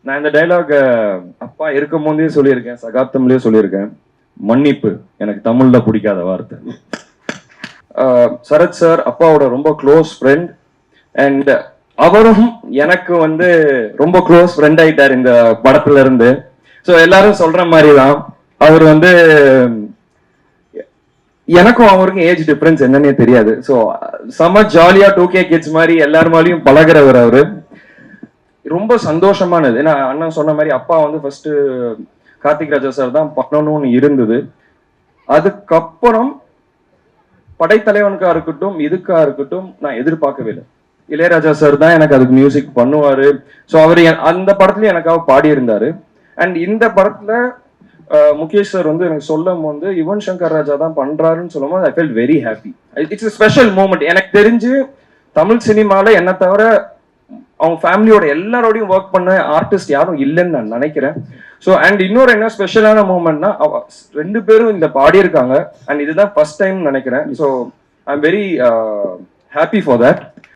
நான் இந்த டைலாக் அப்பா இருக்கும் போதே சொல்லியிருக்கேன், சகாப்தம்லயே சொல்லியிருக்கேன். மன்னிப்பு எனக்கு தமிழ்ல பிடிக்காத வார்த்தை. சரத் சார் அப்பாவோட ரொம்ப க்ளோஸ் ஃப்ரெண்ட் அண்ட் அவரும் எனக்கு வந்து ரொம்ப க்ளோஸ் ஃப்ரெண்ட் ஆயிட்டார் இந்த படத்துல இருந்து. ஸோ எல்லாரும் சொல்ற மாதிரி தான் அவர் வந்து எனக்கும் அவருக்கும் ஏஜ் டிஃபரன்ஸ் என்னன்னே தெரியாது. ஸோ செம ஜாலியா 2K கிட்ஸ் மாதிரி எல்லாருமாலையும் பழகிறவர் அவரு. ரொம்ப சந்தோஷமானது. ஏன்னா அண்ணன் சொன்ன மாதிரி அப்பா வந்து ஃபர்ஸ்ட் கார்த்திக் ராஜா சார் தான் பண்ணணும்னு இருந்தது. அதுக்கப்புறம் படைத்தலைவனுக்கா இருக்கட்டும் இதுக்கா இருக்கட்டும் நான் எதிர்பார்க்கவே இல்லை. இளையராஜா சார் தான் எனக்கு அதுக்கு மியூசிக் பண்ணுவாரு. ஸோ அவர் அந்த படத்துலயும் எனக்காக பாடியிருந்தாரு. அண்ட் இந்த படத்துல முகேஷ் சார் வந்து எனக்கு சொல்லும் போது யுவன் சங்கர் ராஜா தான் பண்றாருன்னு சொல்லும் போது I felt very happy. It's special moment. எனக்கு தெரிஞ்சு தமிழ் சினிமால என்ன தவிர அவங்க ஃபேமிலியோட எல்லாரோடையும் ஒர்க் பண்ண ஆர்டிஸ்ட் யாரும் இல்லைன்னு நான் நினைக்கிறேன். ஸோ அண்ட் இன்னொரு என்ன ஸ்பெஷலான மூமெண்ட்னா ரெண்டு பேரும் இந்த பாடியிருக்காங்க அண்ட் இதுதான் ஃபர்ஸ்ட் டைம் நினைக்கிறேன். So I am very happy for that.